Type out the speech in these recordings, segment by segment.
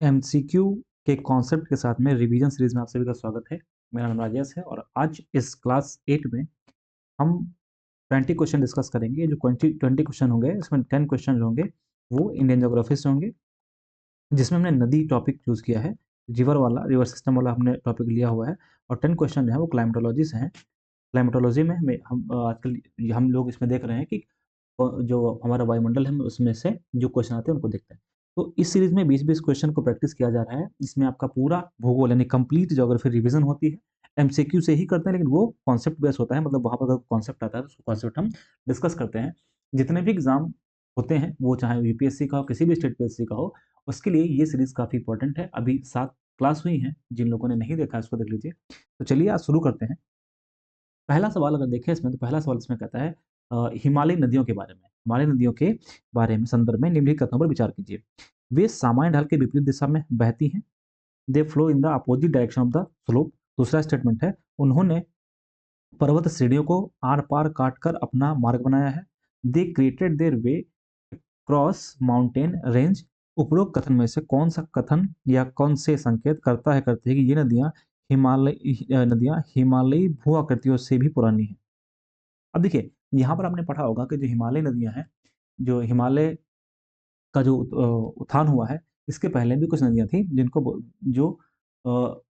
MCQ के concept के साथ में रिवीजन सीरीज में आप सभी का स्वागत है। मेरा नाम राजेश है और आज इस क्लास 8 में हम 20 क्वेश्चन डिस्कस करेंगे। जो 20 क्वेश्चन होंगे इसमें 10 क्वेश्चन जो होंगे वो इंडियन ज्योग्राफी से होंगे, जिसमें हमने नदी टॉपिक चूज किया है। रिवर वाला, रिवर सिस्टम वाला हमने टॉपिक लिया हुआ है। और 10 क्वेश्चन जो है वो क्लाइमेटोलॉजी से हैं। क्लाइमेटोलॉजी में हम आजकल हम लोग इसमें देख रहे हैं कि जो हमारा वायुमंडल है उसमें से जो क्वेश्चन आते हैं उनको देखते हैं। तो इस सीरीज में 20-20 क्वेश्चन को प्रैक्टिस किया जा रहा है। इसमें आपका पूरा भूगोल यानी कंप्लीट ज्योग्राफी रिवीजन होती है। एमसीक्यू से ही करते हैं, लेकिन वो कॉन्सेप्ट बेस होता है, मतलब वहां पर अगर कॉन्सेप्ट आता है तो उसको कॉन्सेप्ट हम डिस्कस करते हैं। जितने भी एग्जाम होते हैं वो चाहे यूपीएससी का हो, किसी भी स्टेट पीएससी का हो, उसके लिए ये सीरीज काफी इंपॉर्टेंट है। अभी 7 क्लास हुई हैं, जिन लोगों ने नहीं देखा है उसको देख लीजिए। तो चलिए आज शुरू करते हैं। पहला सवाल अगर देखें इसमें, तो पहला सवाल इसमें कहता है हिमालयी नदियों के बारे में। हिमालयी नदियों के बारे में संदर्भ में निम्नलिखित कथनों पर विचार कीजिए। वे सामान्य ढाल के विपरीत दिशा में बहती हैं। They flow in the opposite direction of the slope. दूसरा स्टेटमेंट है, उन्होंने पर्वत श्रेणियों को आर पार काट कर अपना मार्ग बनाया है। They created their way cross mountain range. उपरोक्त कथन में से कौन सा कथन या कौन से संकेत करते हैं कि ये नदियां हिमालयी भू आकृतियों से भी पुरानी हैं। अब देखिए, यहाँ पर आपने पढ़ा होगा कि जो हिमालय नदियां हैं, जो हिमालय का जो उत्थान हुआ है, इसके पहले भी कुछ नदियां थी जो अ,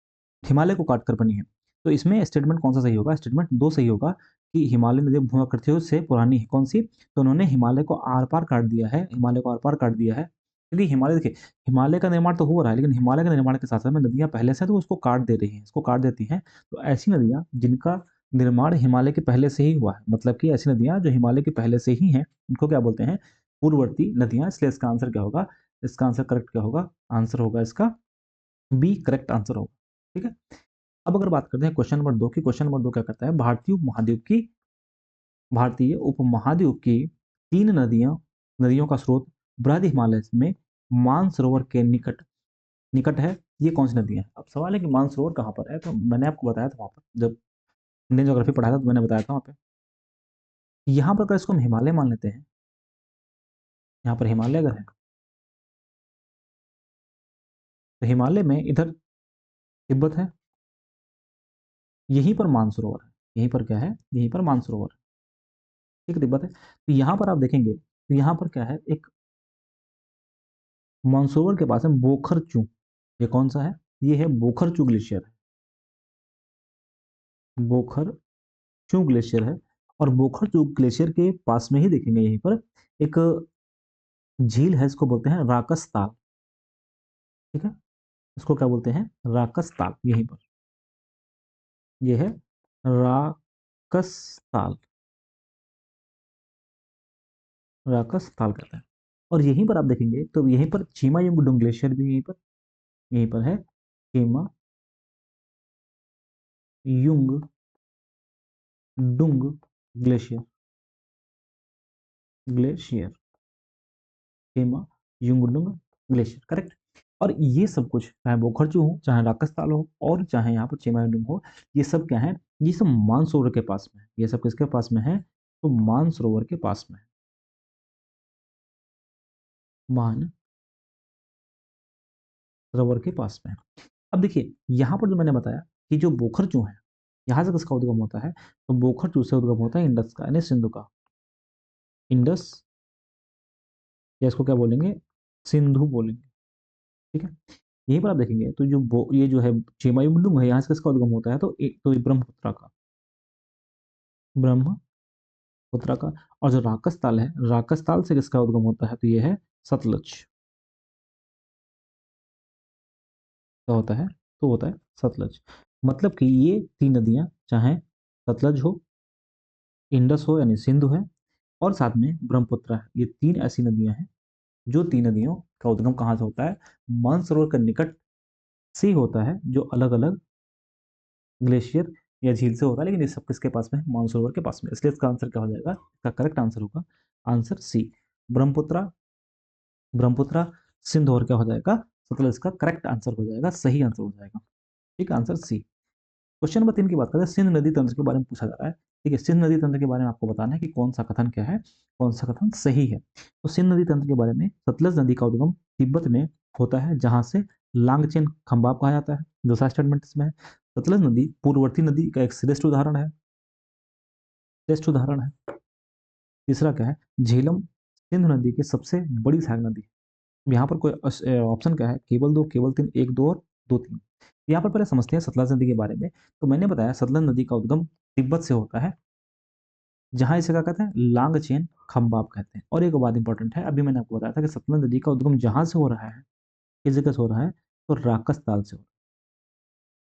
हिमालय को काट कर बनी है। तो इसमें स्टेटमेंट कौन सा सही होगा? स्टेटमेंट दो सही होगा कि हिमालय नदी भूआकृतियों से पुरानी है। कौन सी? तो उन्होंने हिमालय को आर पार काट दिया है, हिमालय को आर पार काट दिया है। चलिए, हिमालय देखिए, हिमालय का निर्माण तो हो रहा है, लेकिन हिमालय के निर्माण के साथ साथ में नदियां पहले से हैं, तो उसको काट दे रही हैं, इसको काट देती हैं। तो ऐसी नदियां जिनका निर्माण हिमालय के पहले से ही हुआ है, मतलब कि ऐसी नदियां जो हिमालय के पहले से ही हैं, उनको क्या बोलते हैं? पूर्ववर्ती नदियां। इसलिए इसका आंसर क्या होगा? इसका आंसर करेक्ट क्या होगा? आंसर होगा इसका बी, करेक्ट आंसर होगा। ठीक है। अब अगर बात करते हैं क्वेश्चन नंबर 2 की। क्वेश्चन नंबर 2 क्या कहता है? भारतीय उपमहाद्वीप की 3 नदियों का स्रोत बृहद हिमालय में मानसरोवर के निकट निकट है। ये कौन सी नदी है? अब सवाल है कि मानसरोवर कहाँ पर है। तो मैंने आपको बताया था वहां पर, जब इंडियन ज्योग्राफी पढ़ाया था तो मैंने बताया था वहां पे। यहाँ पर अगर इसको हम हिमालय मान लेते हैं, यहाँ पर हिमालय अगर है, तो हिमालय में इधर तिब्बत है, यहीं पर मानसरोवर है। यहीं पर क्या है? यहीं पर मानसरोवर है। ठीक है, तिब्बत है। तो यहाँ पर आप देखेंगे, तो यहाँ पर क्या है? एक मानसरोवर के पास है बोखरचू। ये कौन सा है? ये है बोखरचू ग्लेशियर है। बोखरचू ग्लेशियर है। और बोखरचू ग्लेशियर के पास में ही देखेंगे, यहीं पर एक झील है, इसको बोलते हैं राकस ताल। ठीक है, इसको क्या बोलते हैं? राकस ताल। यहीं पर ये है राकस ताल। राकस ताल कहते हैं। और यहीं पर आप देखेंगे तो यहीं पर चीमा युंगडुंग ग्लेशियर भी यहीं पर है। Cheema Yungdung glacier. Glacier, Hema Yungdung glacier, correct. और ये सब कुछ, चाहे बोखरचू हो, चाहे राकस हो, और चाहे यहाँ पर चेमायुंडुंग हो, ये सब क्या है? ये सब मानसरोवर के पास में है। ये सब किसके पास में है? तो मानसरोवर के पास में है। मानसरोवर के पास में है। अब देखिए, यहाँ पर जो मैंने बताया कि जो बोखरचू है, यहाँ से किसका उद्गम होता है? तो बोखरचू से उद्गम होता है इंडस का, यानी सिंधु का। इंडस, या इसको क्या बोलेंगे? सिंधु बोलेंगे। ठीक है। यहीं पर आप देखेंगे तो ये जो है चेमायुंडुंग है, यहाँ से किसका उद्गम होता है? तो ये ब्रह्मपुत्र का। ब्रह्मपुत्र का। और जो राकस ताल है, राकस ताल से किसका उद्गम होता है? तो ये है सतलज का होता है। तो होता है सतलज। मतलब कि ये 3 नदियां, चाहे सतलज हो, इंडस हो यानी सिंधु है, और साथ में ब्रह्मपुत्र है, ये 3 ऐसी नदियां हैं जो 3 नदियों का उद्गम कहाँ से होता है? मानसरोवर के निकट से ही होता है, जो अलग अलग ग्लेशियर या झील से होता है। लेकिन ये सब किसके पास में है? मानसरोवर के पास में। इसलिए इसका आंसर क्या हो जाएगा? इसका करेक्ट आंसर होगा आंसर सी, ब्रह्मपुत्र। ब्रह्मपुत्र, सिंध, और क्या हो जाएगा? सतलज। इसका करेक्ट आंसर हो जाएगा, सही आंसर हो जाएगा। ठीक, आंसर सी। क्वेश्चन नंबर 3 की बात करें, सिंध नदी तंत्र के बारे में पूछा जा रहा है। ठीक है, सिंध नदी तंत्र के बारे में आपको बताना है कि कौन सा कथन क्या है, कौन सा कथन सही है। तो सिंध नदी तंत्र के बारे में, सतलज नदी का उद्गम तिब्बत में होता है, जहां से लांगचेन खंबाब कहा जाता है। दूसरा स्टेटमेंट इसमें है, सतलज नदी पूर्ववर्ती नदी का एक श्रेष्ठ उदाहरण है, श्रेष्ठ उदाहरण है। तीसरा क्या है, झेलम सिंधु नदी की सबसे बड़ी सहायक नदी है। यहाँ पर कोई ऑप्शन क्या है, केवल दो, केवल तीन, एक, दो और दो, तीन। यहाँ पर पहले समझते हैं सतलज नदी के बारे में। तो मैंने बताया सतलज नदी का उद्गम तिब्बत से होता है, जहां इसे क्या कहते हैं, लांगचेन खंबाब कहते हैं। और एक बात इंपॉर्टेंट है, अभी मैंने आपको बताया था कि सतलज नदी का उद्गम जहां से हो रहा है, किस जगह से हो रहा है, तो राकस ताल से हो रहा है।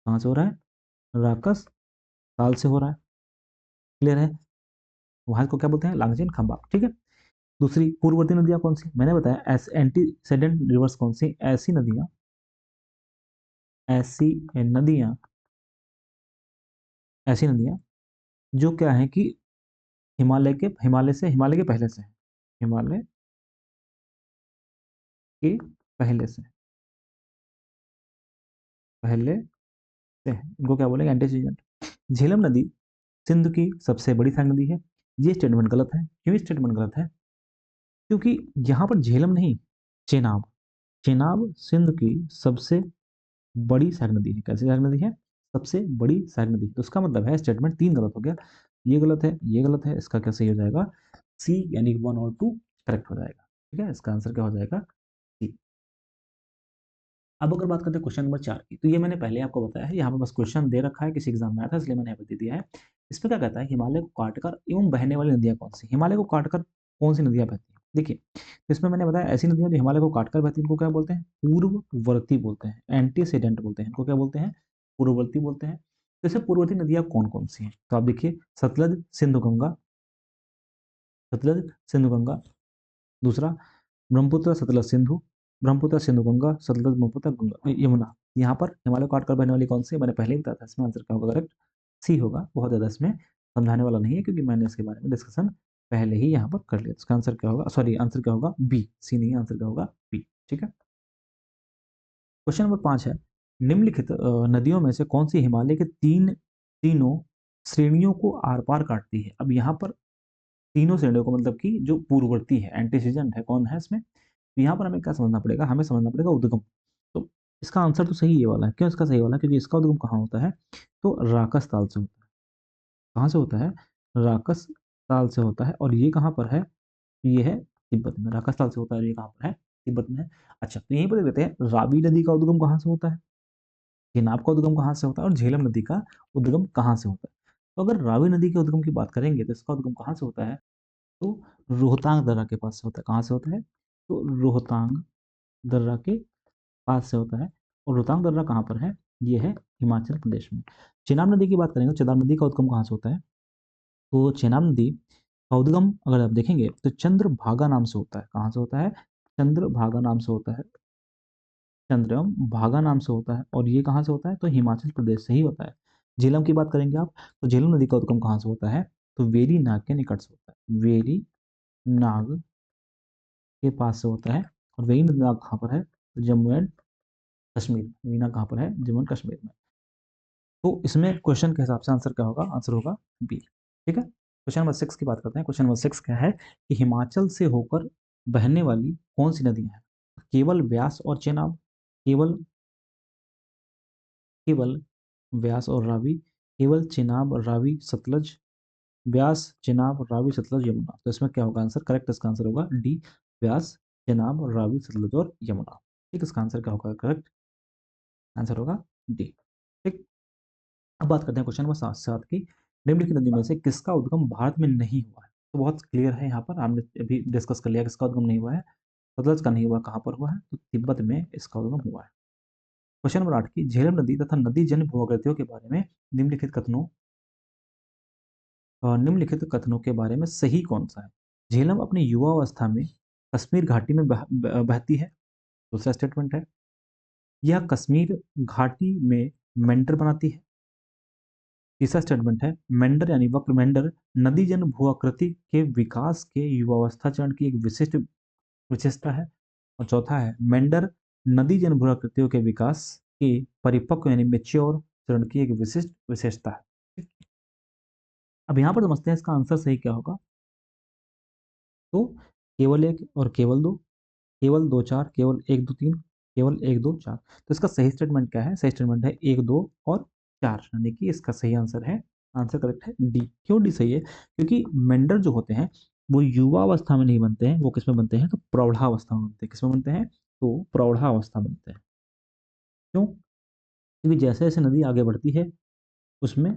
कहाँ से हो रहा है, राकस ताल से हो रहा है। क्लियर है, वहां को क्या बोलते हैं, लांगचेन खंबाब। ठीक है। दूसरी पूर्ववर्ती नदियां कौन सी, मैंने बताया एंटीसेडेंट रिवर्स कौन सी, ऐसी नदियां ऐसी नदियां जो क्या है कि हिमालय के पहले से है, हिमालय के पहले से पहले से है, इनको क्या बोलेंगे, एंटीसीडेंट। झेलम नदी सिंध की सबसे बड़ी सहायक नदी है। ये स्टेटमेंट गलत है। क्यों स्टेटमेंट गलत है, क्योंकि यहाँ पर झेलम नहीं, चेनाब, चेनाब सिंध की सबसे बड़ी सहायक नदी है। कैसी सहायक नदी है, सबसे बड़ी सहायक नदी। तो उसका मतलब है स्टेटमेंट तीन गलत हो गया, ये गलत है, ये गलत है, इसका क्या सही हो जाएगा, सी, यानी 1 और 2 करेक्ट हो जाएगा। ठीक है, इसका आंसर क्या हो जाएगा, सी। अब अगर बात करते हैं क्वेश्चन नंबर 4 की, तो ये मैंने पहले आपको बताया है, यहाँ पे बस क्वेश्चन दे रखा है, किसी एग्जाम में आया था इसलिए मैंने यहाँ पे दे दिया है। इसमें क्या कहता है, हिमालय को काटकर एवं बहने वाली नदियां कौन सी, हिमालय को काटकर कौन सी नदियां बहती हैं। देखिए, तो इसमें मैंने बताया ऐसी नदियां जो हिमालय को काटकर बहती हैं, इनको क्या बोलते हैं, पूर्ववर्ती बोलते हैं, एंटीसीडेंट बोलते हैं, इनको क्या बोलते हैं, पूर्ववर्ती बोलते हैं। तो इससे पूर्ववर्ती नदियां कौन कौन सी हैं, तो आप देखिए, सतलज सिंधु गंगा, सतलज सिंधु गंगा। दूसरा, ब्रह्मपुत्र सतलज सिंधु, ब्रह्मपुत्र सिंधु गंगा, सतलज ब्रह्मपुत्र गंगा यमुना। यहाँ पर हिमालय काट कर बहने वाली कौन सी है, मैंने पहले ही बताया था, इसमें आंसर क्या होगा, करेक्ट सी होगा। बहुत ज्यादा इसमें समझाने वाला नहीं है, क्योंकि मैंने इसके बारे में डिस्कशन पहले ही यहाँ पर कर लिया। इसका आंसर क्या होगा, सॉरी, आंसर क्या होगा, बी, सी नहीं, आंसर क्या होगा, बी। ठीक है। क्वेश्चन नंबर 5 है, निम्नलिखित नदियों में से कौन सी हिमालय के तीनों श्रेणियों को आर पार काटती है। अब यहाँ पर तीनों श्रेणियों को मतलब कि जो पूर्ववर्ती है, एंटीसीडेंट है, कौन है इसमें, तो यहाँ पर हमें क्या समझना पड़ेगा, हमें समझना पड़ेगा उद्गम। तो इसका आंसर तो सही ये वाला है। क्यों इसका सही वाला है, क्योंकि इसका उद्गम कहाँ होता है, तो राकस ताल से होता है। कहाँ से होता है, राकस ताल से होता है। और ये कहाँ पर है, ये है तिब्बत में। राकस ताल से होता है और ये कहाँ पर है, तिब्बत में है। अच्छा, तो यहीं पर देख लेते हैं, रावी नदी का उद्गम कहाँ से होता है, चेनाब का उद्गम कहाँ से होता है, और झेलम नदी का उद्गम कहाँ से होता है। तो अगर रावी नदी के उद्गम की बात करेंगे तो इसका उद्गम कहाँ से होता है, तो रोहतांग दर्रा के पास से होता है। कहाँ से होता है, तो रोहतांग दर्रा के पास से होता है। और रोहतांग दर्रा कहाँ पर है, ये है हिमाचल प्रदेश में। चेनाब नदी की बात करेंगे, चेनाब नदी का उद्गम कहाँ से होता है, तो चेनाब नदी का उद्गम अगर आप देखेंगे तो चंद्रभागा नाम से होता है। कहाँ से होता है, चंद्रभागा नाम से होता है, चंद्रभागा नाम से होता है। और ये कहाँ से होता है, तो हिमाचल प्रदेश से ही होता है। झेलम की बात करेंगे आप, तो झेलम नदी का उद्गम कहाँ से होता है, तो वेरी नाग के निकट से होता है, वेरी नाग के पास से होता है। और वेरी नाग कहाँ पर है, तो जम्मू एंड कश्मीर। वेरी नाग कहाँ पर है, जम्मू एंड कश्मीर में। तो इसमें क्वेश्चन के हिसाब से आंसर क्या होगा, आंसर होगा बी। ठीक है। क्वेश्चन नंबर 6 की बात करते हैं। क्वेश्चन नंबर 6 क्या है कि हिमाचल से होकर बहने वाली कौन सी नदियां हैं, केवल व्यास और चेनाब, केवल केवल व्यास और रावी, केवल चेनाब, रावी, सतलज, व्यास, चेनाब, रावी, सतलज, यमुना। तो इसमें क्या होगा आंसर, करेक्ट इसका आंसर होगा डी, व्यास, चेनाब, रावी, सतलज और यमुना। ठीक, इसका आंसर क्या होगा, करेक्ट आंसर होगा डी। ठीक। अब बात करते हैं क्वेश्चन नंबर 7 की, निम्नलिखित नदी में से किसका उद्गम भारत में नहीं हुआ है। तो बहुत क्लियर है, यहाँ पर हमने अभी डिस्कस कर लिया किसका उद्गम नहीं हुआ है, सतलज का नहीं हुआ, कहाँ पर हुआ है, तो तिब्बत में इसका उद्गम हुआ है। क्वेश्चन नंबर 8 की, झेलम नदी तथा नदी जन्य भूआकृतियों के बारे में निम्नलिखित कथनों निम्नलिखित कथनों के बारे में सही कौन सा है। झेलम अपनी युवा अवस्था में कश्मीर घाटी में बहती है। दूसरा स्टेटमेंट है, यह कश्मीर घाटी में मेंडर बनाती है। तीसरा स्टेटमेंट है, मेंडर यानी वक्र मेंडर नदी जन भूआकृति के विकास के युवावस्था चरण की एक विशिष्ट विशेषता है। और चौथा है, मेंडर नदी जन भूआकृतियों के विकास के परिपक्व यानी मेच्योर चरण की एक विशिष्ट विशेषता है। अब यहाँ पर समझते हैं इसका आंसर सही क्या होगा, तो केवल एक और केवल दो, केवल दो चार, केवल एक दो तीन, केवल 1, 2, 4। तो इसका सही स्टेटमेंट क्या है? सही स्टेटमेंट है 1, 2 और 4, यानी कि इसका सही आंसर है, आंसर करेक्ट है डी। क्यों डी सही है? क्योंकि मेंढर जो होते हैं वो युवावस्था में नहीं बनते हैं, वो किसमें बनते हैं? तो प्रौढ़ावस्था में बनते हैं। किसमें बनते हैं? तो प्रौढ़ावस्था में बनते हैं। क्यों? क्योंकि जैसे जैसे नदी आगे बढ़ती है उसमें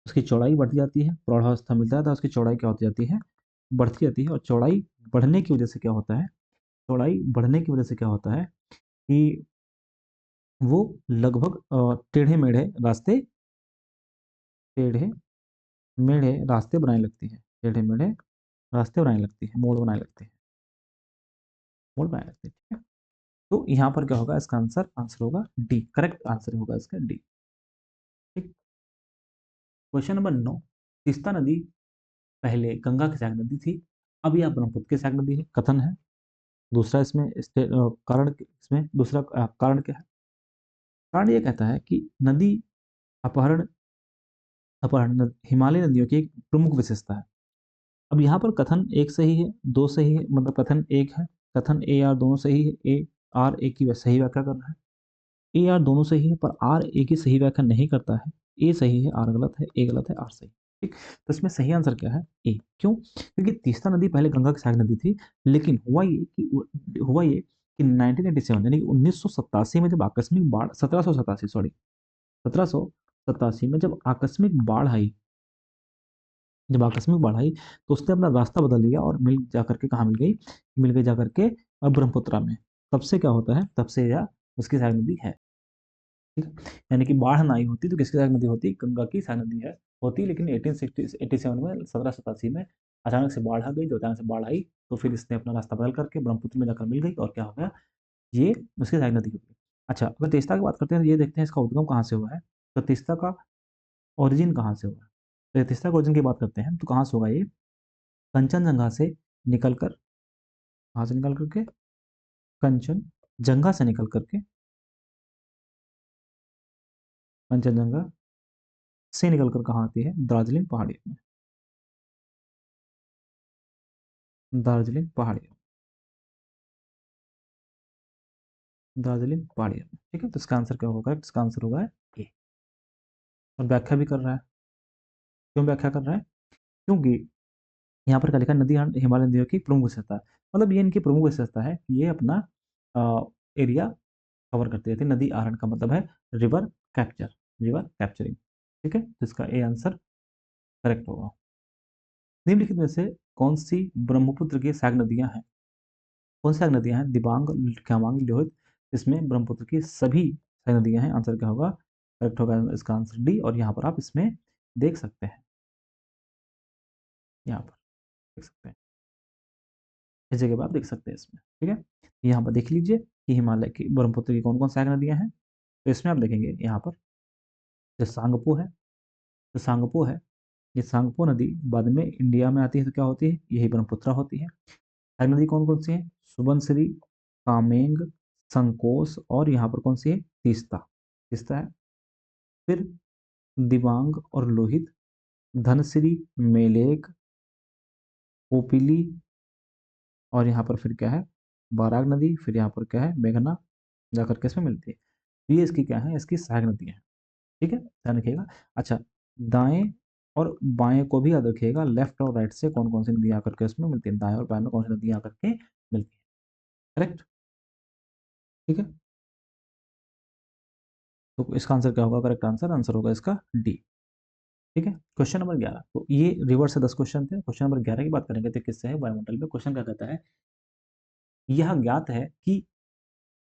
उसकी चौड़ाई बढ़ती जाती है, प्रौढ़ावस्था मिलता है तो उसकी चौड़ाई क्या होती जाती है? बढ़ती जाती है। और चौड़ाई बढ़ने की वजह से क्या होता है? चौड़ाई बढ़ने की वजह से क्या होता है कि वो लगभग टेढ़े मेढ़े रास्ते बनाने लगती है। टेढ़े मेढ़े रास्ते बनाने लगती है, मोड़ बनाने लगती है, मोड़ बनाने लगती है। ठीक है, तो यहाँ पर क्या होगा? इसका आंसर आंसर होगा डी। करेक्ट आंसर होगा इसका डी। ठीक। Question number 9। तीस्ता नदी पहले गंगा की सहायक नदी थी, अब यह ब्रह्मपुत्र की सहायक नदी है। कथन है। दूसरा इसमें कारण, इसमें दूसरा कारण क्या है? कारण ये कहता है कि नदी अपहरण हिमालय नदियों की एक प्रमुख विशेषता है। अब यहाँ पर कथन एक सही है, दो सही है, मतलब कथन एक है, कथन ए आर दोनों सही है। ए आर ए की सही व्याख्या कर रहा है, ए आर दोनों सही है, पर आर ए की सही व्याख्या नहीं करता है। ए सही है, आर गलत है, ए गलत है, आर सही। ठीक, तो इसमें सही आंसर क्या है? ए। क्यों? क्योंकि तीस्ता नदी पहले गंगा की सहायक नदी थी, लेकिन हुआ ये कि 1987 यानी 1987 में जब आकस्मिक बाढ़ 1787 सॉरी 1787 में जब आकस्मिक बाढ़ आई तो उसने अपना रास्ता बदल लिया और मिल जाकर के कहाँ मिल गई जाकर के ब्रह्मपुत्रा में। तब से क्या होता है? तब से यह उसकी सहायक नदी है। ठीक है, यानी कि बाढ़ ना आई होती तो किसकी सहायक नदी होती? गंगा की सहायक नदी है होती, लेकिन 1887 में 1787 में अचानक से बाढ़ आ गई। तो अचानक से बाढ़ आई तो फिर इसने अपना रास्ता बदल करके ब्रह्मपुत्र में जाकर मिल गई और क्या हो गया? ये उसकी सहायक नदी हो गई। अच्छा, अगर तीस्ता की बात करते हैं तो ये देखते हैं इसका उद्गम कहाँ से हुआ है। तो तीस्ता का ओरिजिन कहाँ से हुआ है? तो तीस्ता के ओरिजिन की बात करते हैं तो कहाँ से होगा ये? कंचनजंगा से निकल कर, कहाँ से निकल करके? कंचनजंगा से निकल करके, कंचनजंगा से निकल कर कहाँ आती है? दार्जिलिंग पहाड़ियों में। दार्जिलिंग पहाड़ियों, दार्जिलिंग पहाड़ियों में। ठीक है, तो इसका आंसर क्या होगा? इसका आंसर होगा ए। और व्याख्या भी कर रहा है। क्यों व्याख्या कर रहा है? क्योंकि यहाँ पर क्या लिखा है? नदी हिमालय नदियों की प्रमुख विशेषता है। मतलब ये इनकी प्रमुख विशेषता है कि ये अपना एरिया कवर करती रहती है। नदी आहरण का मतलब है रिवर कैप्चर, रिवर कैप्चरिंग। ठीक है, तो इसका ए आंसर करेक्ट होगा। निम्नलिखित में से कौन सी ब्रह्मपुत्र की सहायक नदियां हैं? कौन सी सहायक नदियां हैं? दिबांग, कामांग, लोहित। इसमें ब्रह्मपुत्र की सभी सहायक नदियां हैं। आंसर क्या होगा? करेक्ट होगा इसका आंसर डी। और यहाँ पर आप इसमें देख सकते हैं, यहाँ पर देख सकते हैं, इस जगह पर आप देख सकते हैं इसमें। ठीक है, यहाँ पर देख लीजिए कि हिमालय की ब्रह्मपुत्र की कौन कौन सहायक नदियां हैं। तो इसमें आप देखेंगे यहाँ पर जो सांगपो है, जो सांगपो है, ये सांगपो नदी बाद में इंडिया में आती है तो क्या होती है? यही ब्रह्मपुत्र होती है। सहायक नदी कौन कौन सी है? सुबनसिरी, कामेंग, संकोस, और यहाँ पर कौन सी है? तीस्ता, तीस्ता है। फिर दिबांग और लोहित, धनसिरी, मेलेक, कोपिली, और यहाँ पर फिर क्या है? बाराग नदी। फिर यहाँ पर क्या है? मेघना जाकर के इसमें मिलती है। तो ये इसकी क्या है? इसकी सहायक नदियाँ हैं। ठीक है, ध्यान रखिएगा। अच्छा, दाएं और बाएं को भी याद रखिएगा, लेफ्ट और राइट से कौन कौन सी नदियाँ आकर के उसमें मिलती है, दाएं और बाएं में कौन सी नदियाँ आकर के मिलती है। करेक्ट। ठीक है, तो इसका आंसर क्या होगा? करेक्ट आंसर आंसर होगा इसका डी। ठीक है, क्वेश्चन नंबर 11। तो ये रिवर्स से 10 क्वेश्चन थे। क्वेश्चन नंबर 11 की बात करेंगे तो किससे है? वायुमंडल में। क्वेश्चन क्या कहता है? यह ज्ञात है कि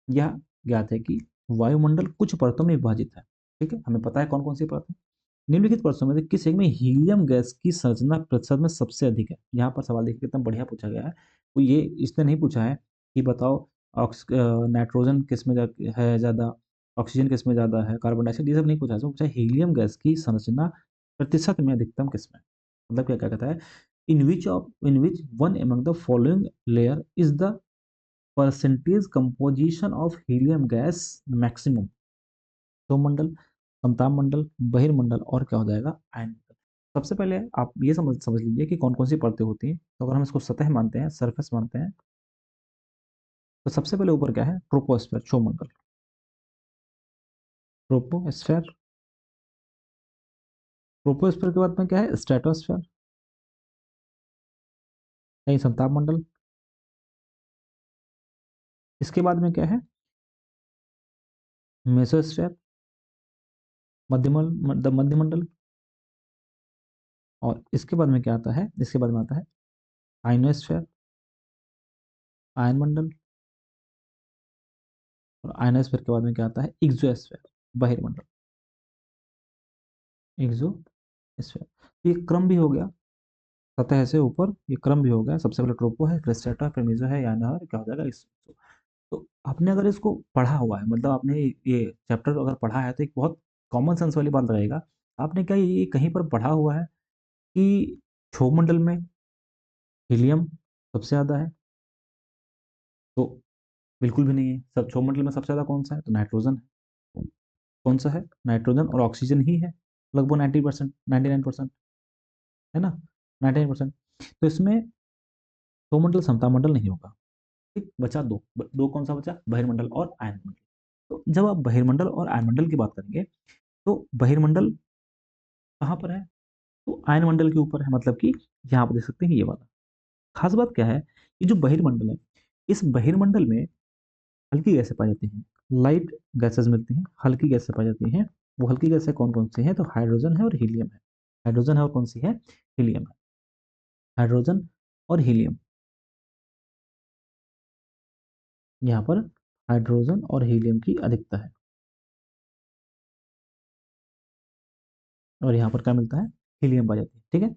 यह ज्ञात है कि वायुमंडल कुछ परतों में विभाजित है। ठीक है, हमें पता है कौन कौन सी परतें। निम्नलिखित परतों में से किस एक में हीलियम गैस की संरचना प्रतिशत में सबसे अधिक है? यहाँ पर सवाल देखिए कितना बढ़िया पूछा गया है। तो ये इसने नहीं पूछा है कि बताओ नाइट्रोजन किस में है ज़्यादा, ऑक्सीजन किस में ज़्यादा है, कार्बन डाइऑक्साइड, ये सब नहीं पूछा है। इसमें पूछा है हीलियम गैस की संरचना प्रतिशत में अधिकतम किस में। मतलब क्या क्या कहता है? In which one among the following layer is the percentage composition of helium gas maximum. सौमंडल, समताप मंडल, बहिर्मंडल, और क्या हो जाएगा? आयन मंडल। सबसे पहले आप ये समझ समझ लीजिए कि कौन कौन सी परतें होती हैं। तो अगर हम इसको सतह मानते हैं, सरफेस मानते हैं, तो सबसे पहले ऊपर क्या है, ट्रोपोस्फेयर, क्षोमंडल, ट्रोपोस्फेयर। ट्रोपोस्फेयर के बाद में क्या है, स्ट्रेटोस्फेयर, यानी समताप मंडल। इसके बाद में क्या है, मेसोस्फेयर, मध्यमंडल। और इसके बाद में क्या आता है, इसके बाद में आता है आयनोस्फेयर, आयन मंडल। और आयनोस्फेयर के बाद में क्या आता है, एक्सोस्फेयर, बहिर्मंडल, एक्सोस्फेयर। ये क्रम भी हो गया, सतह से ऊपर ये क्रम भी हो गया। सबसे पहले ट्रोपो है, फिर स्ट्रेटा, फिर मेसो है, याना है, क्या हो जाएगा इस। तो आपने अगर इसको पढ़ा हुआ है, मतलब आपने ये चैप्टर अगर पढ़ा है, तो एक बहुत कॉमन सेंस वाली बात रहेगा। आपने क्या ये कहीं पर पढ़ा हुआ है कि क्षोभमंडल में हीलियम सबसे ज्यादा है? तो बिल्कुल भी नहीं है। सब क्षोभमंडल में सबसे ज्यादा कौन सा है, तो नाइट्रोजन है। कौन सा है, नाइट्रोजन, और ऑक्सीजन ही है लगभग 90%, 99%, है ना, 99%। तो इसमें क्षोभमंडल समताप नहीं होगा। ठीक, बचा दो, दो कौन सा बचा, बहिर्मंडल और आयनमंडल। तो जब आप बहिर्मंडल और आयनमंडल की बात करेंगे, तो बहिर्मंडल कहाँ पर है, तो आयनमंडल के ऊपर है, मतलब कि यहाँ पर देख सकते हैं ये वाला। खास बात क्या है, ये जो बहिर्मंडल है, इस बहिर्मंडल में हल्की गैसें पाई जाती हैं, लाइट गैसेस मिलती हैं, हल्की गैसें पाई जाती हैं। वो हल्की गैसें कौन कौन सी हैं, तो हाइड्रोजन है और हीलियम है। हाइड्रोजन है और कौन सी है, हीलियम है। हाइड्रोजन और हीलियम, यहाँ पर हाइड्रोजन और हीलियम की अधिकता है। और यहाँ पर क्या मिलता है, हीलियम पाई जाती है। ठीक है।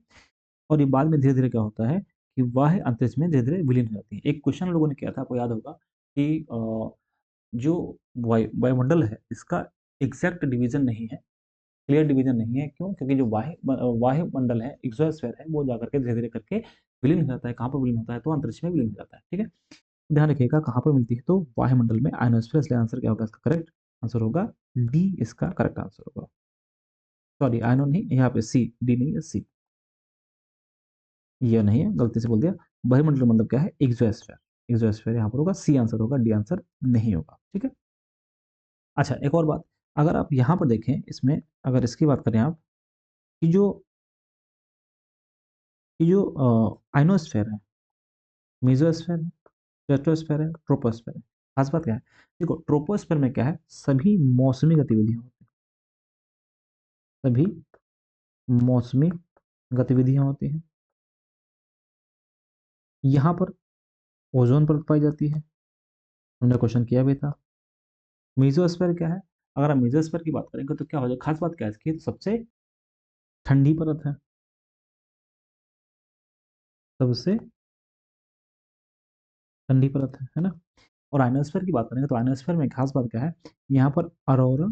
और ये बाद में धीरे धीरे क्या होता है कि वह अंतरिक्ष में धीरे धीरे विलीन हो जाती है। एक क्वेश्चन लोगों ने किया था, आपको याद होगा कि जो वायुमंडल है, इसका एग्जैक्ट डिवीजन नहीं है, क्लियर डिवीजन नहीं है। क्यों, क्योंकि जो वायुमंडल है, एक्सोस्फेयर है, वो जाकर के धीरे धीरे करके विलीन हो जाता है। कहाँ पर विलीन होता है, तो अंतरिक्ष में विलीन हो जाता है। ठीक है। ध्यान रखिएगा कहाँ पर मिलती है, तो वायुमंडल में, आयनोस्फेयर। इसलिए आंसर क्या होगा, इसका करेक्ट आंसर होगा डी, इसका करेक्ट आंसर होगा। सॉरी, आयनो नहीं, यहाँ पे सी, डी नहीं है, सी। ये नहीं है, गलती से बोल दिया। वायुमंडल मतलब क्या है, एक्सोस्फेयर। एक्सोस्फेयर यहाँ पर होगा, सी आंसर होगा, डी आंसर नहीं होगा। ठीक है। अच्छा, एक और बात, अगर आप यहाँ पर देखें, इसमें अगर इसकी बात करें आप, कि जो आइनोस्फेयर है, मेसोस्फेयर है, स्ट्रेटोस्फेयर है, ट्रोपोस्फेयर है। खास बात क्या है, देखो ट्रोपोस्फेयर में क्या है, सभी मौसमी गतिविधियां होती हैं, सभी मौसमी गतिविधियां होती हैं। यहाँ पर ओजोन परत पाई जाती है, हमने क्वेश्चन किया भी था। मेसोस्फेयर क्या है, अगर हम मेसोस्फेयर की बात करेंगे तो क्या हो जाएगा, खास बात क्या है इसकी, तो सबसे ठंडी परत है, सबसे ठंडी परत है ना। और आइनोस्फेयर की बात करेंगे तो आइनोस्फेयर में खास बात क्या है, यहाँ पर अरोरा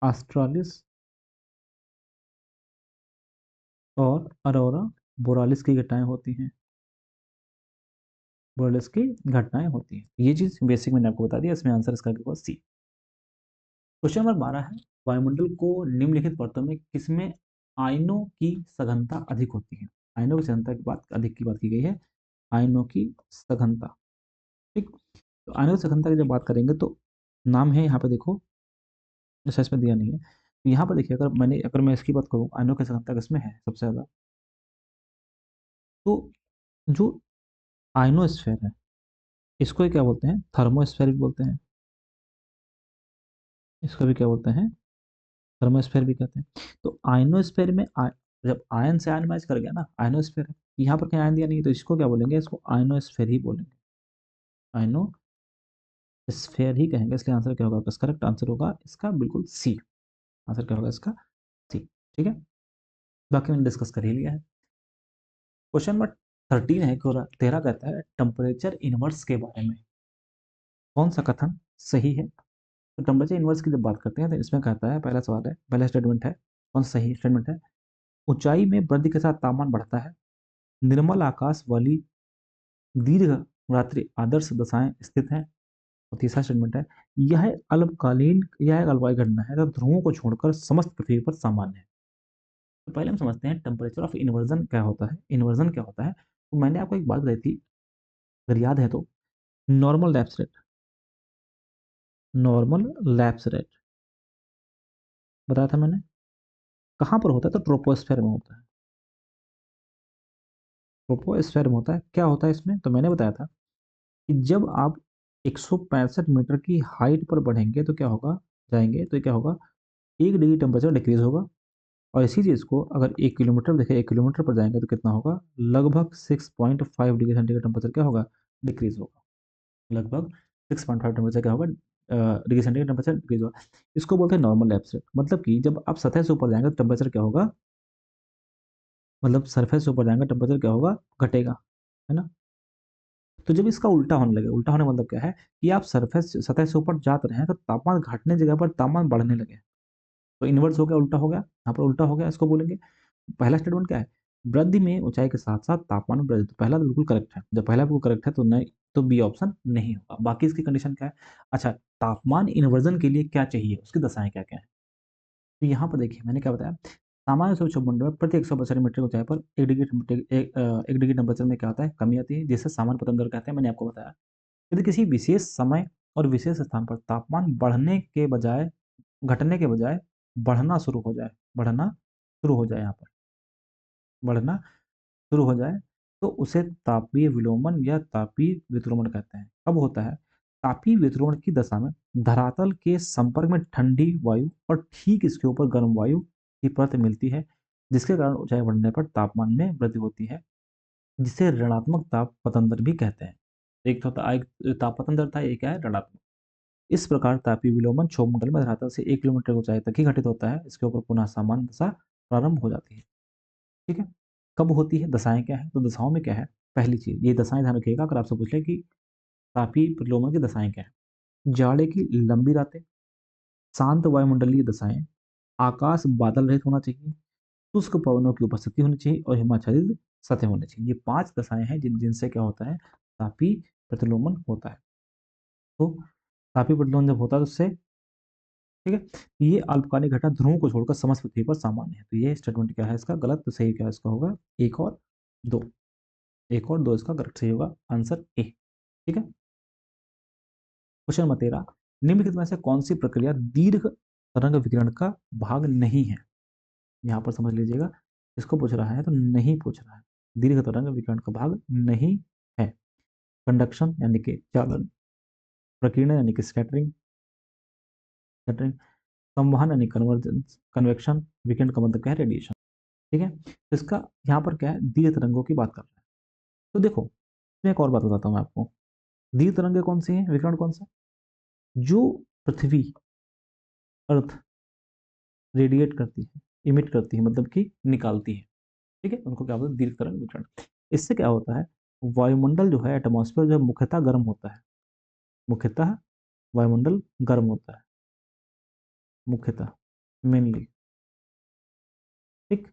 ऑस्ट्रालिस और अरोरा बोरालिस की घटनाएं होती हैं, बोरालिस की घटनाएं होती हैं। ये चीज बेसिक मैंने आपको बता दिया। इसमें आंसर इसका होगा सी। क्वेश्चन नंबर 12 है, वायुमंडल को निम्नलिखित परतों में किसमें आयनों की सघनता अधिक होती है। आयनों की सघनता की बात, अधिक की बात की गई है, आयनों की सघनता। ठीक। तो आयनों की सघनता की जब बात करेंगे, तो नाम है यहाँ पे देखो, जैसा इसमें दिया नहीं है, तो यहाँ पर देखिए, अगर मैं इसकी बात करूँ, आयनों की सघनता किसमें है सबसे ज्यादा, तो जो आयनोस्फेयर है, इसको ही क्या बोलते हैं, थर्मोस्फेयर भी बोलते हैं। इसको भी क्या बोलते हैं, थर्मोस्फेयर भी कहते हैं। तो आयनोस्फेयर में जब आयन से आयन मैच कर गया ना, आयनोस्फेयर है, यहाँ पर कहीं आयन दिया नहीं है, तो इसको क्या बोलेंगे, इसको आयनोस्फेयर ही बोलेंगे, आयनोस्फेयर ही कहेंगे। इसलिए आंसर क्या होगा, इसका करेक्ट आंसर होगा इसका बिल्कुल सी। आंसर क्या होगा इसका, सी। ठीक है। बाकी मैंने डिस्कस कर ही लिया है। क्वेश्चन नंबर 13 है, 13 कहता है टेम्परेचर इनवर्स के बारे में कौन सा कथन सही है। तो टेम्परेचर इनवर्स की जब बात करते हैं, तो इसमें कहता है, पहला सवाल है, पहला स्टेटमेंट है, कौन सा सही स्टेटमेंट है, ऊंचाई में वृद्धि के साथ तापमान बढ़ता है, निर्मल आकाश वाली दीर्घ रात्रि आदर्श दशाएं स्थित हैं। और तीसरा स्टेटमेंट है, यह एक अल्पकालिक घटना है, तो ध्रुवों को छोड़कर समस्त पृथ्वी पर सामान्य है। तो पहले हम समझते हैं टेम्परेचर ऑफ इन्वर्जन क्या होता है। इन्वर्जन क्या होता है, तो मैंने आपको एक बात बताई थी अगर याद है तो normal lapse rate, normal lapse rate बताया था मैंने, कहाँ पर होता है? तो ट्रोपोस्फेयर में होता है। ट्रोपोस्फेयर में होता है। क्या होता है इसमें? तो मैंने बताया था कि जब आप 165 मीटर की हाइट पर बढ़ेंगे तो क्या होगा, जाएंगे तो क्या होगा, 1 डिग्री टेम्परेचर डिक्रीज होगा। और इसी चीज़ को अगर 1 किलोमीटर देखें, 1 किलोमीटर पर जाएंगे तो कितना होगा, लगभग 6.5 डिग्री सेंटीग्रेड टेम्परेचर क्या होगा, डिक्रीज होगा। लगभग 6.5 टेम्परेचर क्या होगा, डिग्री सेंटीग्रेड टेम्परेचर डिक्रीज होगा। इसको बोलते हैं नॉर्मल लैप्स रेट। मतलब कि जब आप सतह से ऊपर जाएंगे तो टेम्परेचर क्या होगा, मतलब सरफेस से ऊपर जाएंगे टेम्परेचर क्या होगा, घटेगा, है ना। तो जब इसका उल्टा होने लगे, उल्टा होने का मतलब क्या है कि आप सरफेस सतह से ऊपर जाते रहे तो तापमान घटने की जगह पर तापमान बढ़ने लगे। तो इन्वर्स हो गया, उल्टा हो गया, यहाँ पर उल्टा हो गया, इसको बोलेंगे। पहला स्टेटमेंट क्या है, वृद्धि में ऊंचाई के साथ साथ तापमान में वृद्धि। तो पहला तो बिल्कुल करेक्ट है, जब पहला बिल्कुल करेक्ट है तो नहीं, तो बी ऑप्शन नहीं होगा। बाकी इसकी कंडीशन क्या है, अच्छा तापमान इन्वर्जन के लिए क्या चाहिए, उसकी दशाएं क्या क्या है। तो यहाँ पर देखिए मैंने क्या बताया, सामान्य सूक्ष्म मंडल में प्रति 175 मीटर की ऊंचाई पर 1 डिग्री टेम्परेचर में क्या होता है, कमी आती है, जिसे सामान्य पतन दर कहते हैं। मैंने आपको बताया यदि किसी विशेष समय और विशेष स्थान पर तापमान बढ़ने के बजाय, घटने के बजाय बढ़ना शुरू हो जाए, बढ़ना शुरू हो जाए, यहाँ पर बढ़ना शुरू हो जाए, तो उसे तापीय विलोमन या तापीय वितरण कहते हैं। कब होता है, तापीय वितरण की दशा में धरातल के संपर्क में ठंडी वायु और ठीक इसके ऊपर गर्म वायु की परत मिलती है, जिसके कारण ऊंचाई बढ़ने पर तापमान में वृद्धि होती है, जिसे ऋणात्मक ताप पतन भी कहते हैं। एक तो एक ताप पतन दर था, एक है ऋणात्मक। इस प्रकार तापीय विलोमन क्षोभमंडल में धरातल से 1 किलोमीटर की ऊंचाई तक ही घटित होता है, इसके ऊपर पुनः सामान्य दशा प्रारंभ हो जाती है। ठीक है। कब होती है, दशाएं क्या है, तो दशाओं में क्या है, पहली चीज ये दशाएं ध्यान रखिएगा, अगर आपसे पूछ ले कि तापीय प्रलोभन की दशाएं क्या है, जाड़े की लंबी रातें, शांत वायुमंडलीय दशाएं, आकाश बादल रहित होना चाहिए, शुष्क पवनों की उपस्थिति होनी चाहिए और हिमाच्छादित सतह होनी चाहिए। ये 5 दशाएं हैं जिनसे क्या होता है, तापीय प्रतिलोमन होता है। तो तापीय प्रतिलोमन जब होता है तो उससे, ठीक है, ये अल्पकालिक घटना ध्रुवों को छोड़कर समस्त पृथ्वी पर सामान्य है। तो ये स्टेटमेंट क्या है इसका गलत, तो सही क्या इसका होगा, एक और दो, एक और दो इसका करेक्ट सही होगा, आंसर ए। ठीक है। क्वेश्चन नंबर 13, निम्नलिखित में से कौन सी प्रक्रिया दीर्घ तरंग विकिरण का भाग नहीं है। यहाँ पर समझ लीजिएगा, इसको पूछ रहा है तो नहीं पूछ रहा है, दीर्घ तरंग विकिरण का भाग नहीं है। कंडक्शन यानी कि चालन, प्रकीर्णन यानी कि स्कैटरिंग, स्कैटरिंग, संवहन यानी कन्वर्जेंस, कन्वेक्शन, विकिरण का मतलब क्या है, रेडिएशन। ठीक है। तो इसका यहाँ पर क्या है, दीर्घ तरंगों की बात कर रहा है। तो देखो मैं एक और बात बताता हूँ मैं आपको, दीर्घ तरंगे कौन सी है, विकिरण कौन सा, जो पृथ्वी अर्थ रेडिएट करती है, इमिट करती है, मतलब कि निकालती है। ठीक है, उनको क्या बोलते हैं, दीर्घ तरंग विकिरण। इससे क्या होता है, वायुमंडल जो है, एटमॉस्फेयर जो है मुख्यतः गर्म होता है, मुख्यतः वायुमंडल गर्म होता है, मुख्यतः, मेनली। ठीक।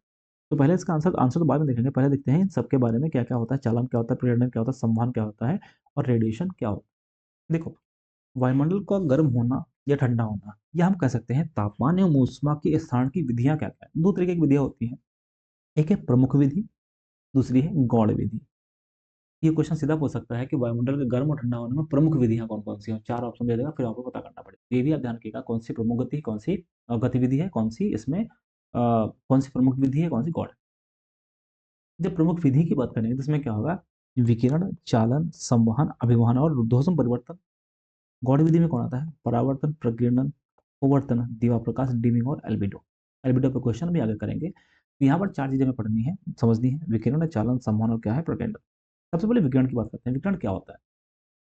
तो पहले इसका आंसर, आंसर तो बाद में देखेंगे, पहले देखते हैं इन सबके बारे में क्या क्या होता है, चालन क्या होता है, प्रेरण क्या होता है, संवहन क्या होता है और रेडिएशन क्या होता है। देखो वायुमंडल का गर्म होना या ठंडा होना, या हम कह सकते हैं तापमान एवं ऊष्मा के स्थान की विधियां क्या क्या है। दो तरीके की विधियां होती हैं, एक है प्रमुख विधि, दूसरी है गौड़ विधि। ये क्वेश्चन सीधा पूछ सकता है कि वायुमंडल के गर्म और ठंडा होने में प्रमुख विधियां कौन कौन सी हैं, चार ऑप्शन दे देगा, फिर आपको पता करना पड़ेगा। ये भी आप ध्यान रखिएगा, कौन सी प्रमुख गति, कौन सी गतिविधि है, कौन सी इसमें कौन सी प्रमुख विधि है, कौन सी गौड़। जब प्रमुख विधि की बात करेंगे तो इसमें क्या होगा, विकिरण, चालन, संवहन, अभिवहन और रुद्धोष्म परिवर्तन। गौड़ विधि में कौन आता है, परावर्तन, प्रकीर्णन, अपवर्तन, दीवा प्रकाश, डिमिंग और एल्बिडो। एल्बिडो पे क्वेश्चन भी आगे करेंगे। तो यहाँ पर चार चीजें हमें पढ़नी है, समझनी है, विकिरण, चालन, संवहन और क्या है, प्रकीर्णन। सबसे पहले विकिरण की बात करते हैं। विकिरण क्या होता है,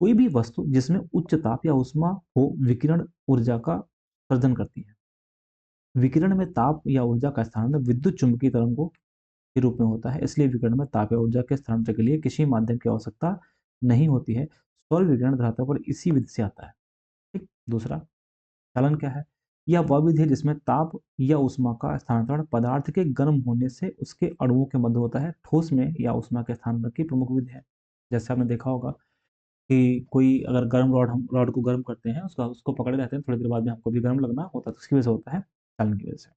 कोई भी वस्तु जिसमें उच्च ताप या ऊष्मा हो विकिरण ऊर्जा का सर्जन करती है। विकिरण में ताप या ऊर्जा का स्थानांतरण विद्युत चुंबकीय तरंगों के रूप में होता है, इसलिए विकिरण में ताप या ऊर्जा के स्थानांतरण के लिए किसी माध्यम की आवश्यकता नहीं होती है। सौर विकिरण धरातल पर इसी विधि से आता है। ठीक। दूसरा, चालन क्या है, यह वह विधि है जिसमें ताप या ऊष्मा का स्थानांतरण पदार्थ के गर्म होने से उसके अणुओं के मध्य होता है। ठोस में या ऊष्मा के स्थानांतरण की प्रमुख विधि है। जैसे आपने देखा होगा कि कोई अगर गर्म रॉड, हम रॉड को गर्म करते हैं, उसका उसको पकड़े रहते हैं, थोड़ी देर बाद में हमको भी गर्म लगना होता है, तो उसकी वजह से होता है चालन की वजह से।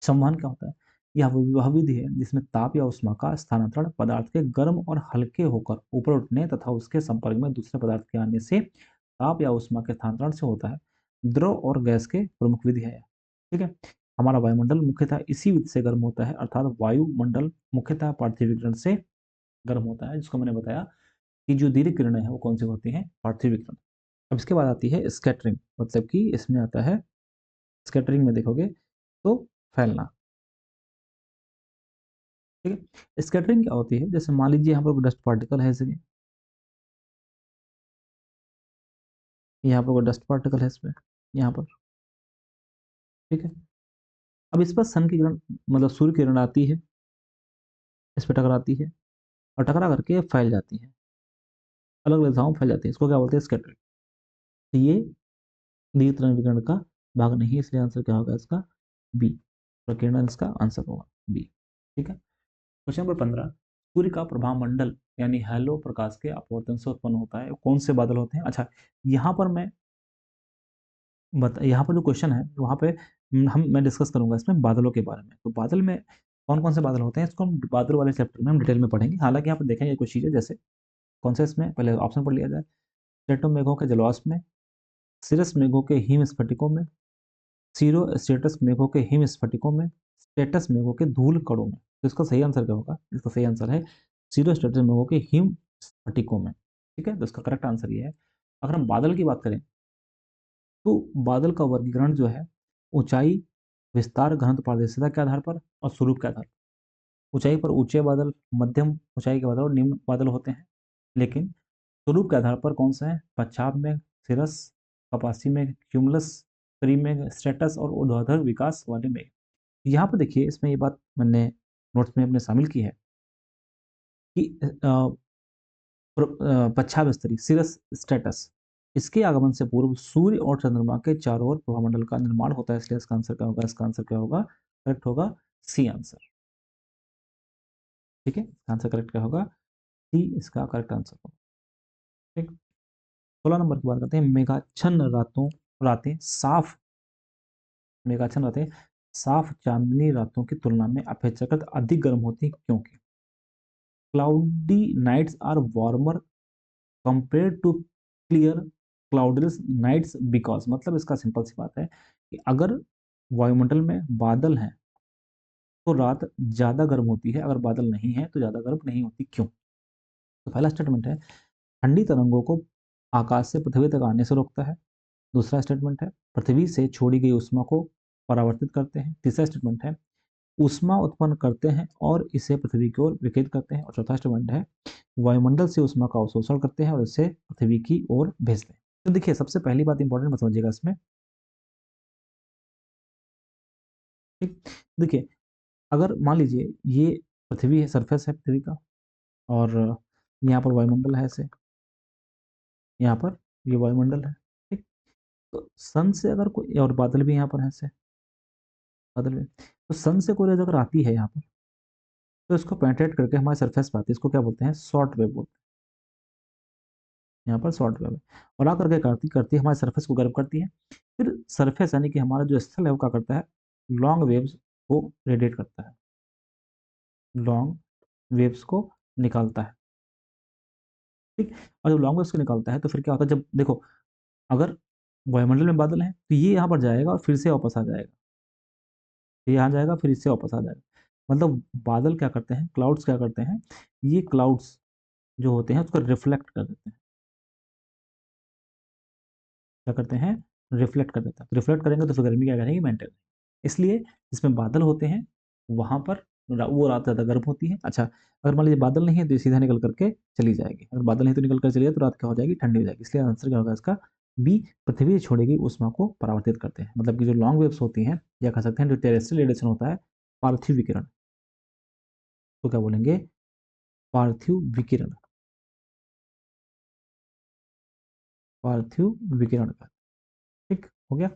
संवहन क्या होता है, यह वह विधि है जिसमें ताप या उष्मा का स्थानांतरण पदार्थ के गर्म और हल्के होकर ऊपर उठने तथा उसके संपर्क में दूसरे पदार्थ के आने से ताप या उष्मा के स्थानांतरण से होता है। द्रव और गैस के प्रमुख विधि है। ठीक है। हमारा वायुमंडल मुख्यतः इसी विधि से गर्म होता है, अर्थात वायुमंडल मुख्यतः पार्थिव विकिरण से गर्म होता है, जिसको मैंने बताया कि जो दीर्घ किरणें हैं वो कौन सी होती हैं, पार्थिव विकिरण। अब इसके बाद आती है स्कैटरिंग, मतलब कि इसमें आता है, स्कैटरिंग में देखोगे तो फैलना। ठीक है। स्कैटरिंग क्या होती है, जैसे मान लीजिए यहाँ पर डस्ट पार्टिकल है, इसमें यहाँ पर डस्ट पार्टिकल है इसमें, यहाँ पर। ठीक है। अब इस पर सन की किरण, मतलब सूर्य किरण आती है, इस पर टकराती है और टकरा करके फैल जाती है, अलग अलग दिशाओं में फैल जाती है, इसको क्या बोलते हैं, स्कैटरिंग। तो ये दीर्घ तरंग विकिरण का भाग नहीं है, इसलिए आंसर क्या होगा इसका, बी। प्रकीर्णन इसका आंसर होगा बी। ठीक है। क्वेश्चन नंबर 15, सूर्य का प्रभाव मंडल यानी हेलो प्रकाश के अपवर्तन से उत्पन्न होता है, कौन से बादल होते हैं। अच्छा, यहाँ पर मैं यहाँ पर जो क्वेश्चन है वहाँ पे मैं डिस्कस करूंगा इसमें बादलों के बारे में। तो बादल में कौन कौन से बादल होते हैं, इसको हम बादल वाले चैप्टर में हम डिटेल में पढ़ेंगे। हालांकि यहाँ पर देखेंगे कुछ चीजें, जैसे कौन से, इसमें पहले ऑप्शन पढ़ लिया जाए। स्ट्रेटो मेघों के जलवाष्प में, सिरस मेघों के हिम स्फटिकों में, सीरो स्टेटस मेघों के हिम स्फटिकों में, स्टेटस मेघों के धूल कणों में। तो इसका सही आंसर क्या होगा, इसका सही आंसर है सीरो स्टेटस मेघों के हिम स्फटिकों में। ठीक है। तो इसका करेक्ट आंसर ये है। अगर हम बादल की बात करें तो बादल का वर्गीकरण जो है, ऊंचाई, विस्तार, घनत्व, पारदर्शिता के आधार पर और स्वरूप के आधार पर। ऊंचाई पर ऊंचे बादल, मध्यम ऊंचाई के बादल और निम्न बादल होते हैं। लेकिन स्वरूप के आधार पर कौन सा है, पश्चाप में सिरस, कपासी में क्यूमुलस, करी में स्ट्रेटस और ऊर्ध्वाधर विकास वाले में। यहाँ पर देखिए, इसमें ये बात मैंने नोट्स में अपने शामिल की है कि पश्चात स्तरीय सिरस स्टेटस, इसके आगमन से पूर्व सूर्य और चंद्रमा के चारों ओर प्रभामंडल का निर्माण होता है, इसलिए इसका आंसर क्या होगा, इसका आंसर क्या होगा, करेक्ट होगा सी आंसर। ठीक है। आंसर करेक्ट क्या होगा, सी इसका करेक्ट आंसर होगा। ठीक। 16 नंबर की बात करते हैं, मेघाच्छन्न रातें साफ, मेघाच्छन्न रातें साफ चांदनी रातों की तुलना में अपेक्षाकृत अधिक गर्म होती हैं, क्योंकि cloudy nights are warmer compare to clear cloudless nights, because, मतलब इसका सिंपल सी बात है कि अगर वायुमंडल में बादल हैं तो रात ज्यादा गर्म होती है, अगर बादल नहीं है तो ज्यादा गर्म नहीं होती, क्यों। तो पहला स्टेटमेंट है, ठंडी तरंगों को आकाश से पृथ्वी तक आने से रोकता है। दूसरा स्टेटमेंट है, पृथ्वी से छोड़ी गई ऊष्मा को परावर्तित करते हैं। तीसरा स्टेटमेंट है, ऊष्मा उत्पन्न करते हैं और इसे पृथ्वी की ओर विकिरित करते हैं। और चौथा स्टेटमेंट है, वायुमंडल से ऊष्मा का अवशोषण करते हैं और इसे पृथ्वी की ओर भेजते हैं। तो देखिए, सबसे पहली बात इंपॉर्टेंट मत समझिएगा इसमें। ठीक। देखिए, अगर मान लीजिए ये पृथ्वी है, सरफेस है पृथ्वी का, और यहाँ पर वायुमंडल है ऐसे, यहाँ पर ये वायुमंडल है। ठीक। तो सन से अगर कोई, और बादल भी यहाँ पर है ऐसे, बादल भी, तो सन से कोई रेज अगर आती है यहाँ पर, तो इसको पेनिट्रेट करके हमारे सरफेस पे आती है, इसको क्या बोलते हैं, शॉर्ट वेव बोलते हैं। यहाँ पर शॉर्ट वेव है, और आकर के करती करती हमारे सरफेस को गर्म करती है। फिर सरफेस यानी कि हमारा जो स्थल है वो क्या करता है, लॉन्ग वेव्स को रेडिएट करता है, लॉन्ग वेव्स को निकालता है। ठीक। और जब लॉन्ग वेव्स को निकालता है तो फिर क्या होता है, जब देखो, अगर वायुमंडल में बादल हैं तो ये यहाँ पर जाएगा और फिर से वापस आ जाएगा, फिर यहाँ जाएगा फिर इससे वापस आ जाएगा। मतलब बादल क्या करते हैं, क्लाउड्स क्या करते हैं, ये क्लाउड्स जो होते हैं उसको रिफ्लेक्ट कर देते हैं। क्या करते हैं, रिफ्लेक्ट कर देता है। तो रिफ्लेक्ट करेंगे तो फिर गर्मी क्या करेंगे, मेंटेन। इसलिए जिसमें बादल होते हैं वहां पर वो रात ज़्यादा गर्म होती है। अच्छा, अगर मान लीजिए बादल नहीं है तो ये सीधा निकल करके चली जाएगी, अगर बादल नहीं तो निकल कर चली जाए तो रात क्या हो जाएगी, ठंडी हो जाएगी। इसलिए आंसर क्या होगा इसका, बी। पृथ्वी से छोड़ी गई ऊष्मा को परावर्तित करते हैं, मतलब कि जो लॉन्ग वेव्स होती हैं, या कह सकते हैं जो टेरेस्ट्रियल रेडिएशन होता है, पार्थिव विकिरण, तो क्या बोलेंगे, पार्थिव विकिरण, पार्थिव विकिरण का। ठीक हो गया।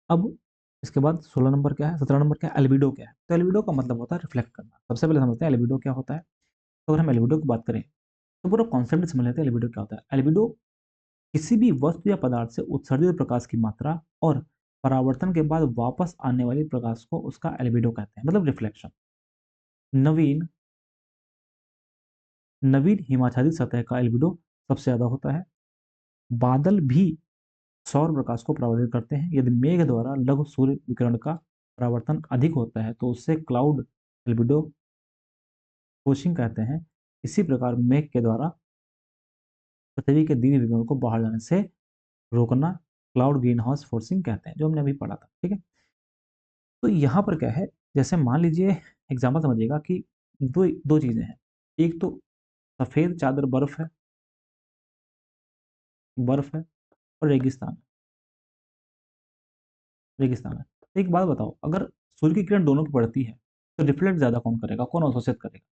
अब इसके बाद 16 नंबर क्या है, 17 नंबर क्या है, एल्बिडो क्या है। तो एल्बिडो का मतलब होता है रिफ्लेक्ट करना। सबसे पहले समझते हैं एल्बिडो क्या होता है। तो अगर हम एल्बिडो की बात करें तो पूरा कॉन्सेप्ट समझ लेते हैं एल्बिडो क्या होता है। एल्बिडो किसी भी वस्तु या पदार्थ से उत्सर्जित प्रकाश की मात्रा और परावर्तन के बाद वापस आने वाली प्रकाश को उसका एल्बिडो कहते हैं, मतलब रिफ्लेक्शन। नवीन नवीन हिमाच्छादित सतह का एल्बिडो सबसे ज्यादा होता है। बादल भी सौर प्रकाश को परावर्तित करते हैं। यदि मेघ द्वारा लघु सूर्य विकिरण का परावर्तन अधिक होता है तो उससे क्लाउड एल्बिडो फोर्सिंग कहते हैं। इसी प्रकार मेघ के द्वारा पृथ्वी के दीर्घ विकिरण को बाहर जाने से रोकना क्लाउड ग्रीन हाउस फोर्सिंग कहते हैं, जो हमने अभी पढ़ा था। ठीक है, तो यहाँ पर क्या है, जैसे मान लीजिए एग्जाम्पल समझिएगा कि दो दो चीजें हैं। एक तो सफेद चादर बर्फ है और रेगिस्तान है। तो एक बात बताओ, अगर सूर्य की किरण दोनों की पड़ती है तो रिफ्लेक्ट ज्यादा कौन करेगा, कौन अवशोषित करेगा?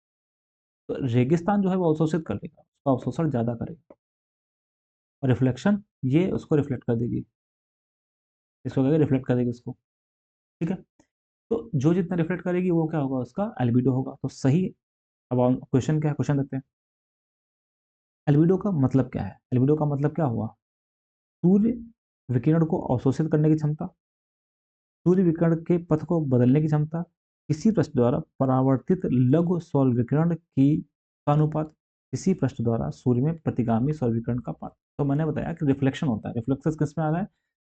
तो रेगिस्तान जो है वो अवशोषित कर देगा, उसका अवशोषण ज्यादा करेगा, और रिफ्लेक्शन ये उसको रिफ्लेक्ट कर देगी, इसको क्या रिफ्लेक्ट कर देगी उसको। ठीक है, तो जो जितना रिफ्लेक्ट करेगी वो क्या होगा, उसका एल्बिडो होगा। तो सही। अब क्वेश्चन क्या है, क्वेश्चन देखते हैं। एल्बिडो का मतलब क्या है? एल्बिडो का मतलब क्या हुआ? सूर्य विकिरण को अवशोषित करने की क्षमता, सूर्य विकिरण के पथ को बदलने की क्षमता, किसी पृष्ठ द्वारा परावर्तित लघु सौर विकिरण की का अनुपात, किसी पृष्ठ द्वारा सूर्य में प्रतिगामी सौर विकिरण का पात। तो मैंने बताया कि रिफ्लेक्शन होता है। रिफ्लेक्शन किस में आ रहा है?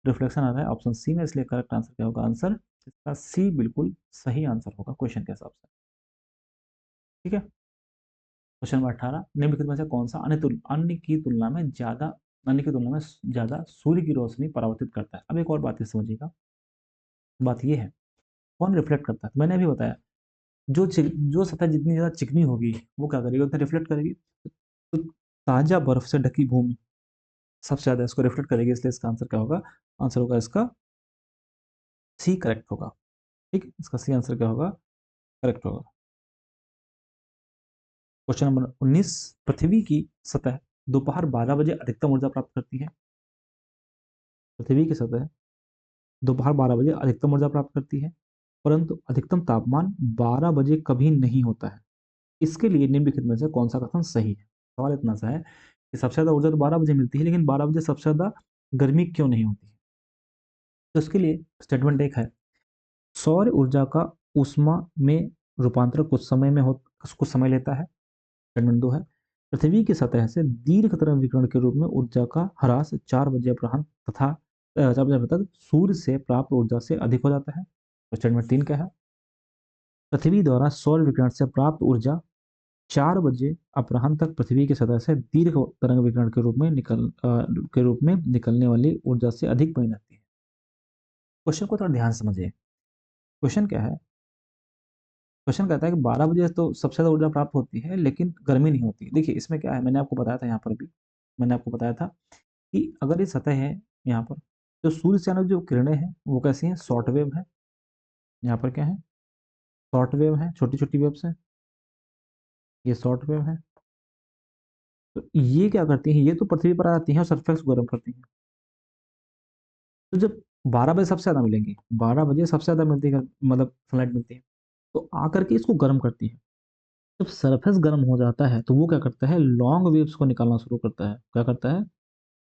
रिफ्लेक्शन आ रहा है ऑप्शन सी में, इसलिए करेक्ट आंसर क्या होगा? आंसर इसका सी बिल्कुल सही आंसर होगा क्वेश्चन के हिसाब से। ठीक है, क्वेश्चन नंबर 18, निम्नलिखित में से कौन सा अन्य की तुलना में ज्यादा सूर्य की रोशनी परावर्तित करता है? अब एक और बात ये समझिएगा, बात ये है, कौन रिफ्लेक्ट करता है? तो मैंने अभी बताया, जो सतह जितनी ज्यादा चिकनी होगी वो क्या करेगी, उतना रिफ्लेक्ट करेगी। तो ताजा बर्फ से ढकी भूमि सबसे ज्यादा इसको रिफ्लेक्ट करेगी, इसलिए इसका आंसर क्या होगा? आंसर होगा इसका सी, करेक्ट होगा। ठीक, इसका सी आंसर क्या होगा? करेक्ट होगा। क्वेश्चन नंबर 19, पृथ्वी की सतह दोपहर 12 बजे अधिकतम ऊर्जा प्राप्त करती है। पृथ्वी की सतह दोपहर 12 बजे अधिकतम ऊर्जा प्राप्त करती है, परंतु अधिकतम तापमान 12 बजे कभी नहीं होता है। इसके लिए निम्नलिखित में से कौन सा कथन सही है? सवाल इतना सा है कि सबसे ज्यादा ऊर्जा तो 12 बजे मिलती है, लेकिन 12 बजे सबसे ज्यादा गर्मी क्यों नहीं होती है? तो इसके लिए स्टेटमेंट एक है, सौर ऊर्जा का ऊष्मा में रूपांतरण कुछ समय लेता है। स्टेटमेंट दो है, पृथ्वी की सतह से दीर्घ तरंग विकिरण के रूप में ऊर्जा का ह्रास 4 बजे अपराह्न तथा 4 बजे तक सूर्य से प्राप्त ऊर्जा से अधिक हो जाता है। तो स्टेटमेंट तीन क्या है, पृथ्वी द्वारा सौर विकिरण से प्राप्त ऊर्जा 4 बजे अपराह्न तक पृथ्वी की सतह से दीर्घ तरंग विकिरण के रूप में निकलने वाली ऊर्जा से अधिक बनी रहती है। क्वेश्चन को थोड़ा ध्यान से समझिए। क्वेश्चन क्या है? क्वेश्चन कहता है कि 12 बजे तो सबसे ज्यादा ऊर्जा प्राप्त होती है लेकिन गर्मी नहीं होती। देखिए इसमें क्या है, मैंने आपको बताया था, यहाँ पर भी मैंने आपको बताया था कि अगर ये सतह है यहाँ पर, तो सूर्य से आने वाली जो किरणें हैं वो कैसी हैं? शॉर्ट वेव है। यहाँ पर क्या है? शॉर्ट वेव है, छोटी छोटी वेव्स है, ये शॉर्ट वेव है। तो ये क्या करती हैं, ये तो पृथ्वी पर आती हैं और सरफेस को गर्म करती हैं। तो जब 12 बजे सबसे ज्यादा मिलेंगी, 12 बजे सबसे ज्यादा मिलती है, मतलब सनलाइट मिलती है, तो आकर के इसको गर्म करती है। जब सरफेस गर्म हो जाता है तो वो क्या करता है, लॉन्ग वेव्स को निकालना शुरू करता है। क्या करता है?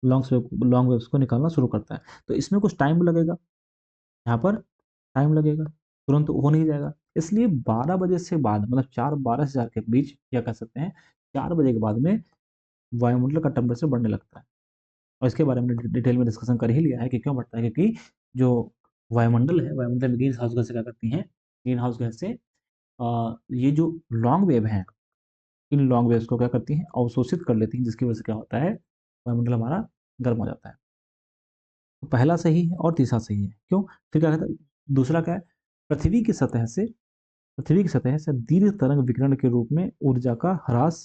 लॉन्ग वेव्स को निकालना शुरू करता है। तो इसमें कुछ टाइम लगेगा, यहाँ पर टाइम लगेगा, तुरंत हो नहीं जाएगा। इसलिए 12 बजे से बाद, मतलब 4, 12 से 4 के बीच, या कह सकते हैं 4 बजे के बाद में वायुमंडल का टेम्परेचर बढ़ने लगता है। और इसके बारे में डिटेल में डिस्कशन कर ही लिया है कि क्यों बढ़ता है, क्योंकि जो वायुमंडल है, वायुमंडल में ग्रीन हाउस गैसें क्या करती हैं, ग्रीन हाउस गैसें ये जो लॉन्ग वेव हैं, इन लॉन्ग वेव्स को क्या करती हैं, अवशोषित कर लेती हैं, जिसकी वजह से क्या होता है, वायुमंडल हमारा गर्म हो जाता है। तो पहला सही है और तीसरा सही है। क्यों? फिर क्या कहता है, दूसरा क्या है, पृथ्वी की सतह से पृथ्वी की सतह से दीर्घ तरंग विकिरण के रूप में ऊर्जा का ह्रास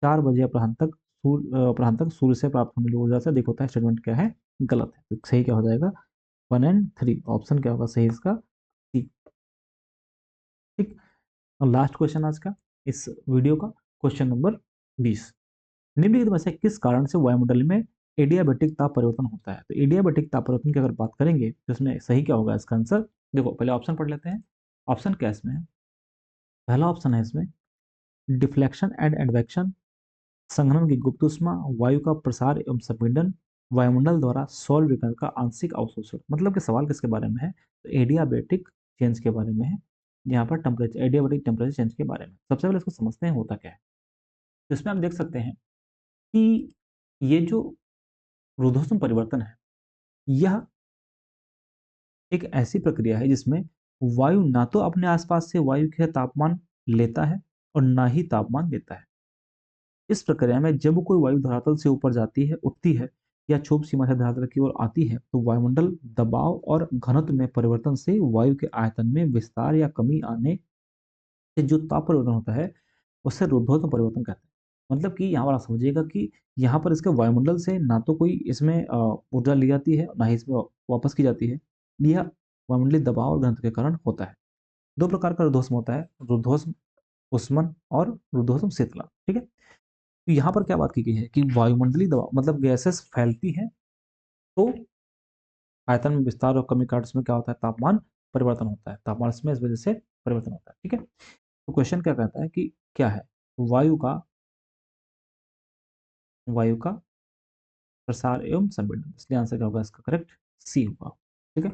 4 बजे अपराह्न तक सूर्य से प्राप्त होने वाली ऊर्जा से अधिक होता है। स्टेटमेंट क्या है? गलत है। तो सही क्या हो जाएगा? 1 और 3, ऑप्शन क्या होगा सही इसका? सी। ठीक, और लास्ट क्वेश्चन आज का, इस वीडियो का, क्वेश्चन नंबर 20, निम्नलिखित में से किस कारण से वायुमंडल में एडियाबेटिक ताप परिवर्तन होता है? तो एडियाबेटिक ताप परिवर्तन की अगर बात करेंगे तो इसमें सही क्या होगा इसका आंसर? देखो पहले ऑप्शन पढ़ लेते हैं। ऑप्शन क्या इसमें है? पहला ऑप्शन है इसमें डिफ्लेक्शन एंड एडवेक्शन, संघनन की गुप्त ऊष्मा, वायु का प्रसार एवं संपीड़न, वायुमंडल द्वारा सौर विकिरण का आंशिक अवशोषण, मतलब कि सवाल किसके बारे में है, तो एडियाबेटिक चेंज के बारे में है। यहाँ पर टेम्परेचर, एडियाबेटिक टेम्परेचर चेंज के बारे में सबसे पहले इसको समझते हैं होता क्या है। तो इसमें आप देख सकते हैं कि ये जो रुद्धोष्म परिवर्तन है, यह एक ऐसी प्रक्रिया है जिसमें वायु ना तो अपने आसपास से वायु के तापमान लेता है और ना ही तापमान देता है। इस प्रक्रिया में जब कोई वायु धरातल से ऊपर जाती है, उठती है या क्षोभ सीमा से धरातल की ओर आती है, तो वायुमंडल दबाव और घनत्व में परिवर्तन से वायु के आयतन में विस्तार या कमी आने से जो ताप परिवर्तन होता है, उससे रुद्धोष्म परिवर्तन कहते हैं। मतलब कि यहाँ पर आप समझिएगा कि यहाँ पर इसके वायुमंडल से ना तो कोई इसमें ऊर्जा ली जाती है, ना ही इसमें वापस की जाती है। यह वायुमंडलीय दबाव और घनत्व के कारण होता है। दो प्रकार का रुद्धोष्म होता है, रुद्धोष्म उष्मन और रुद्धोष्म शीतलन। ठीक है? तो यहाँ पर क्या बात की गई है कि वायुमंडलीय दबाव मतलब गैसेस फैलती हैं, तो आयतन में विस्तार और कमी का उसमें क्या होता है, तापमान परिवर्तन होता है। तापमान इसमें इस वजह से परिवर्तन होता है। ठीक है? तो क्वेश्चन क्या कहता है कि क्या है वायु का प्रसार एवं संपीड़न, इसलिए आंसर क्या होगा इसका, करेक्ट सी होगा। ठीक है?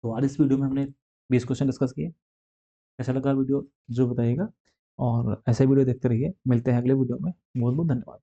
तो आज इस वीडियो में हमने 20 क्वेश्चन डिस्कस किए। कैसा लगा वीडियो जरूर बताइएगा, और ऐसे वीडियो देखते रहिए। मिलते हैं अगले वीडियो में। बहुत बहुत धन्यवाद।